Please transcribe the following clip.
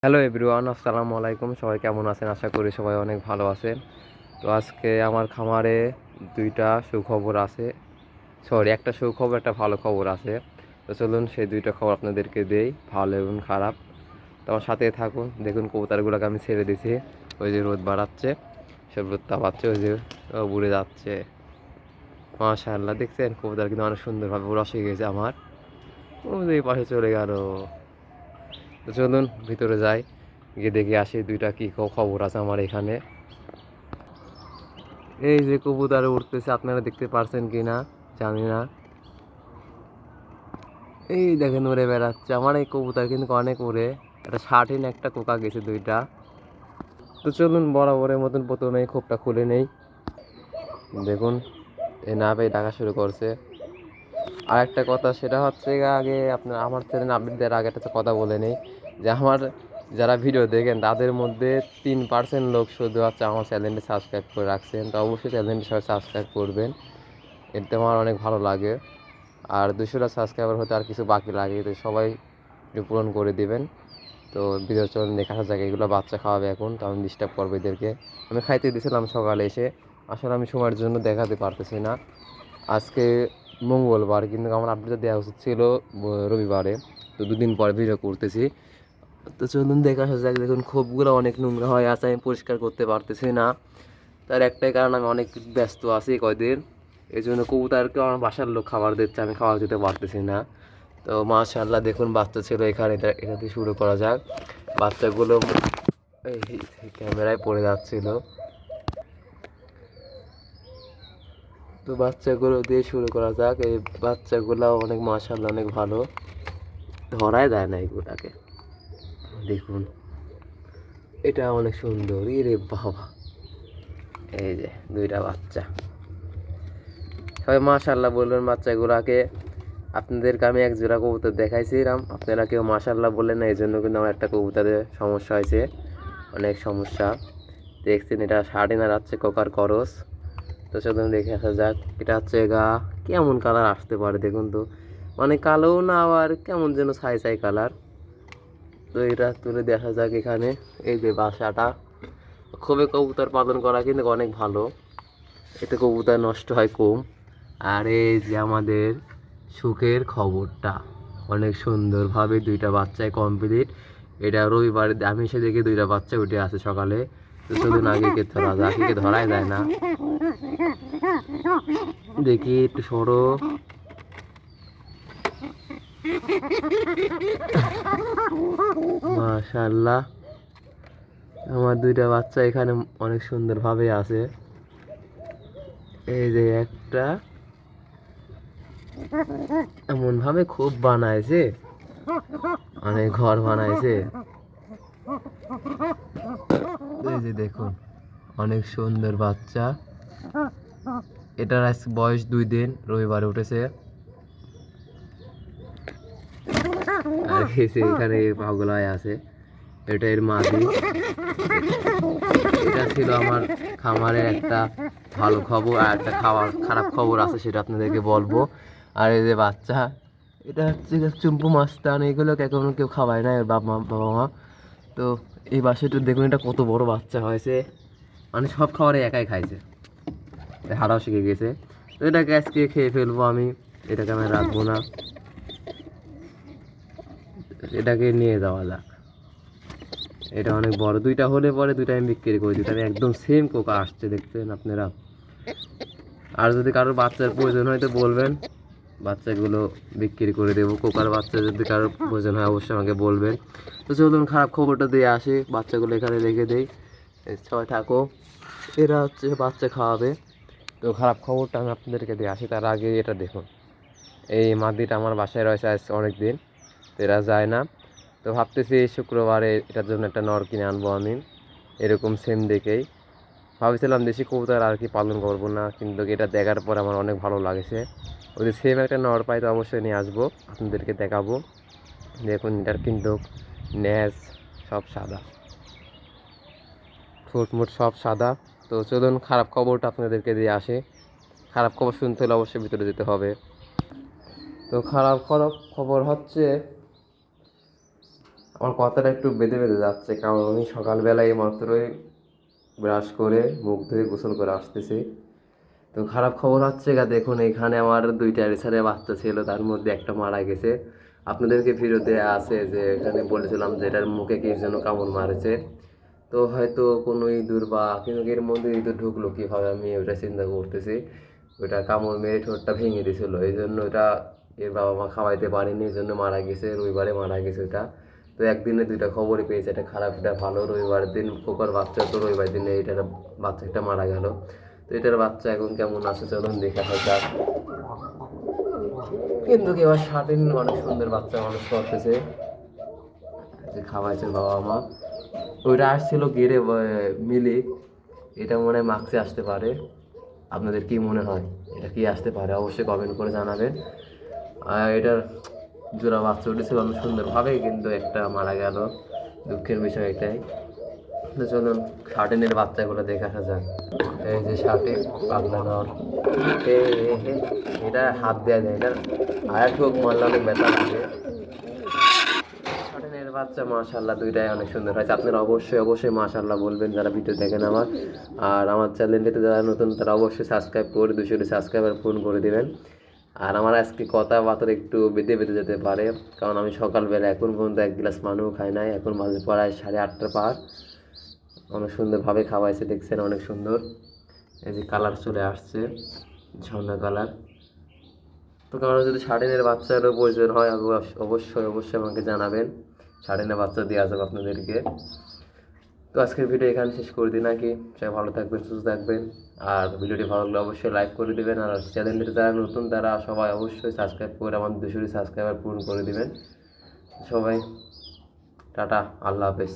Hello everyone, আসসালামু আলাইকুম। সবাই কেমন আছেন? আশা করি সবাই অনেক ভালো আছেন। তো আজকে আমার খামারে দুইটা সুখবর আছে। একটা সুখবর, একটা ভালো খবর আছে। তো চলুন সেই দুইটা খবর আপনাদেরকে দেই, ভালো এবং খারাপ। তো আমার সাথে থাকুন, দেখুন কবুতরগুলোকে আমি ছেড়ে দিছি। ওই যে রোদ বাড়াচ্ছে, সব রোদ তাপাচ্ছে, ওই যে উড়ে যাচ্ছে। মাশাআল্লাহ, দেখছেন কবুতর কিন্তু অনেক সুন্দরভাবে উড়া শিখে গেছে আমার। ওই যে এই পাশে চলে গেল। তো চলুন ভিতরে যাই, গিয়ে দেখে আসি দুইটা কি খবর আছে আমার এখানে। এই যে কবুতর উঠতেছে, আপনারা দেখতে পারছেন কি না জানি না। এই দেখেন উড়ে বেড়াচ্ছে আমার এই কবুতর, কিন্তু অনেক উড়ে। একটা শার্টিন একটা কোকা গেছে দুইটা। তো চলুন বরাবরের মতন প্রথমে খোপটা খুলে নেই। দেখুন এ না পেয়ে ডাকা শুরু করছে। আর একটা কথা, সেটা হচ্ছে আগে আপনার আমার চ্যানেল আপডেট দেওয়ার আগে একটা কথা বলে নেই, যে আমার যারা ভিডিও দেখেন তাদের মধ্যে 3% লোক শুধু হচ্ছে আমার চ্যানেলটি সাবস্ক্রাইব করে রাখছেন। তো অবশ্যই চ্যানেলটি সবাই সাবস্ক্রাইব করবেন, এতে আমার অনেক ভালো লাগে। আর 200টা সাবস্ক্রাইবার হতে আর কিছু বাকি লাগে, তো সবাই একটু পূরণ করে দিবেন। তো ভিডিও চলুন দেখা যাক। এগুলো বাচ্চা খাওয়াবে এখন, তো আমি ডিস্টার্ব করবো এদেরকে। আমি খাইতে দিয়েছিলাম সকালে এসে, আসলে আমি সময়ের জন্য দেখাতে পারতেছি না। আজকে মঙ্গলবার, কিন্তু আমার আপডেটটা দেওয়া উচিত ছিল রবিবারে। তো দুদিন পর ভিডিও করতেছি। তো চলুন দেখা যাক। দেখুন খোপগুলো অনেক নোংরা হয়ে আছে, আমি পরিষ্কার করতে পারতেছি না। তার একটাই কারণ, আমি অনেক ব্যস্ত আছি কয়দিন। এই জন্য কবুতরকে আমার বাসার লোক খাবার দিচ্ছে, আমি খাবার দিতে পারতেছি না। তো মাশাআল্লাহ, দেখুন বাচ্চা ছিল এখানে, এটা দিয়ে শুরু করা যাক। বাচ্চাগুলো এই ক্যামেরায় পড়ে যাচ্ছিল, তো বাচ্চাগুলো দিয়ে শুরু করা যাক। এই বাচ্চাগুলো অনেক মাশাআল্লাহ অনেক ভালো, ধরাই দেয় না এগুলাকে। দেখুন এটা অনেক সুন্দর, রে বাবা। এই যে দুইটা বাচ্চা, সবাই মাশাআল্লাহ বলবেন বাচ্চাগুলাকে। আপনাদেরকে আমি এক জোড়া কবুতর দেখাইছিলাম, আপনারা কেউ মাশাআল্লাহ বললেন না, এই জন্য কিন্তু আমার একটা কবুতরের সমস্যা হয়েছে, অনেক সমস্যা। দেখছেন এটা শার্টিনা যাচ্ছে কোকার করস। তো সেদিন দেখে আসা যাক। এটা হচ্ছে গা কেমন কালার আসতে পারে দেখুন তো, মানে কালোও না, আবার কেমন যেন ছাই ছাই কালার। তো এটা তুলে দেখা যাক এখানে। এই যে বাসাটা, খুবই কবুতর পালন করা কিন্তু অনেক ভালো, এতে কবুতর নষ্ট হয় কম। আর এই যে আমাদের সুখের খবরটা, অনেক সুন্দরভাবে দুইটা বাচ্চায় কমপ্লিট। এটা রবিবারে আমি এসে দেখি দুইটা বাচ্চা উঠে আসে সকালে। তো সেদিন আগে কে ধরা যায়, আগে ধরাই যায় না। দেখি একটু সরো। মাশাআল্লাহ, আমার দুইটা বাচ্চা এখানে অনেক সুন্দরভাবে আছে। এই যে একটা এমন ভাবে খুব বানাইছে, অনেক ঘর বানাইছে। এই যে দেখুন অনেক সুন্দর বাচ্চা। এটার আজ বয়স 2 দিন, রবিবারে উঠেছে। আর এখানে পাগলায় আছে, এটা এর মাদি। এটা ছিল আমার খামারের একটা ভালো খবর। আর একটা খারাপ খবর আছে, সেটা আপনাদেরকে বলবো। আর এই যে বাচ্চা, এটা হচ্ছে চুম্পু মাস্তান, এগুলোকে এখন কেউ খাওয়ায় না, এর বাবা মা। তো এই বাসাটা দেখুন, এটা কত বড় বাচ্চা হয়েছে, মানে সব খাবারে একাই খাইছে, হারাও শিখে গেছে। তো এটাকে আজকে খেয়ে ফেলবো আমি, এটাকে আমি রাখবো না, এটাকে নিয়ে যাওয়া যাক। এটা অনেক বড়, দুইটা হলে পরে দুইটা আমি বিক্রি করে দিই। তাহলে একদম সেম কোকা আসছে, দেখছেন আপনারা। আর যদি কারোর বাচ্চার প্রয়োজন হয় তো বলবেন, বাচ্চাগুলো বিক্রি করে দেবো। কোকার বাচ্চা যদি কারোর প্রয়োজন হয় অবশ্যই আমাকে বলবেন। তো চলুন খারাপ খবরটা দিয়ে আসি, বাচ্চাগুলো এখানে রেখে দেই, সবাই থাকো। এরা হচ্ছে বাচ্চা খাওয়াবে। তো খারাপ খবরটা আমি আপনাদেরকে দিয়ে আসি, তার আগে এটা দেখুন। এই মাদিটা আমার বাসায় রয়েছে আজ অনেক দিন, তো এরা যায় না। তো ভাবতেছি শুক্রবারে এটার জন্য একটা নর কিনে আনবো আমি, এরকম সেম দেখেই। ভাবছিলাম দেশি কবুতর আর কি পালন করবো না, কিন্তু এটা দেখার পর আমার অনেক ভালো লাগছে। যদি সেম একটা নর পাই তো অবশ্যই নিয়ে আসবো, আপনাদেরকে দেখাবো। দেখুন এটার কিন্তু ন্যাজ সব সাদা, ঠোঁটমোট সব সাদা। তো চলুন খারাপ খবরটা আপনাদেরকে দিয়ে আসে। খারাপ খবর শুনতে হলে অবশ্যই ভিতরে যেতে হবে। তো খারাপ খবর হচ্ছে আমার কথাটা একটু বেঁধে বেঁধে যাচ্ছে, কারণ আমি সকালবেলায় মাত্রই ব্রাশ করে মুখ ধুয়ে গোসল করে আসতেছি। তো খারাপ খবর হচ্ছে গা, দেখুন এখানে আমার দুইটা রেসারের বাচ্চা ছিল, তার মধ্যে একটা মারা গেছে। আপনাদেরকে ভিডিওতে আছে যে এখানে বলেছিলাম যে এটার মুখে কি যেন কামড় মারেছে। তো হয়তো কোনো ইঁদুর বা কিন্তু এর মধ্যে ইঁদুর ঢুকলো কীভাবে, আমি ওটা চিন্তা করতেছি। ওইটা কামড় মেরে ঠোঁটটা ভেঙে দিয়েছিল, এই জন্য ওটা এর বাবা মা খাওয়াইতে পারেনি, এই জন্য মারা গেছে, রবিবারে মারা গেছে ওটা। তো একদিনে দুইটা খবরই পেয়েছে, এটা খারাপ এটা ভালো। রবিবার দিন পোকার বাচ্চা, তো রবিবার দিনে এটার বাচ্চা একটা মারা গেল। তো এটার বাচ্চা এখন কেমন আছে চলুন দেখে আসা যাক। কিন্তু কি এবার স্বাধীন অনেক সুন্দর বাচ্চা মানুষ করতেছে, যে খাওয়াইছে বাবা মা। ওইটা আসছিল গিরে মিলি, এটা মনে হয় মার্কসে আসতে পারে। আপনাদের কি মনে হয় এটা কি আসতে পারে, অবশ্যই কমেন্ট করে জানাবেন। আর এটার জোড়া বাচ্চা উঠেছিল অনেক সুন্দরভাবে, কিন্তু একটা মারা গেল, দুঃখের বিষয় এটাই। তো চলুন শার্টিনের বাচ্চাগুলো দেখে আসা যাক। এই যে শার্টিন পাগলা নর, এটা হাত দেওয়া যায়, এটা আর একটু মারলে অনেক ব্যথা লাগে। শার্টিনের বাচ্চা মাশাআল্লাহ দুইটাই অনেক সুন্দর হয়েছে। আপনারা অবশ্যই অবশ্যই মাশাআল্লাহ বলবেন যারা ভিডিও দেখেন আমার। আর আমার চ্যানেলটিতে যারা নতুন তারা অবশ্যই সাবস্ক্রাইব করে 200 সাবস্ক্রাইবার পূরণ করে দেবেন। আর আমার আজকে কথাবার্তা একটু বেঁধে বেঁধে যেতে পারে, কারণ আমি সকালবেলা এখন পর্যন্ত এক গ্লাস পানিও খাই নাই, এখন বাজে প্রায় 8:30 পার। অনেক সুন্দরভাবে খাওয়াইছে, দেখছেন অনেক সুন্দর। এই যে কালার চলে আসছে, ঝর্ণা কালার। তো কারো যদি শার্টিনের বাচ্চারও প্রয়োজন হয় অবশ্যই অবশ্যই আমাকে জানাবেন, শার্টিনের বাচ্চা দেওয়া যাবে আপনাদেরকে। তো আজকের ভিডিও এখানে শেষ করে দিই নাকি। সবাই ভালো থাকবেন, সুস্থ থাকবেন। আর ভিডিওটি ভালো লাগলে অবশ্যই লাইক করে দেবেন। আর চ্যানেলটিতে যারা নতুন তারা সবাই অবশ্যই সাবস্ক্রাইব করে আমার 200 সাবস্ক্রাইবার পূরণ করে দেবেন। সবাই টাটা, আল্লাহ হাফেজ।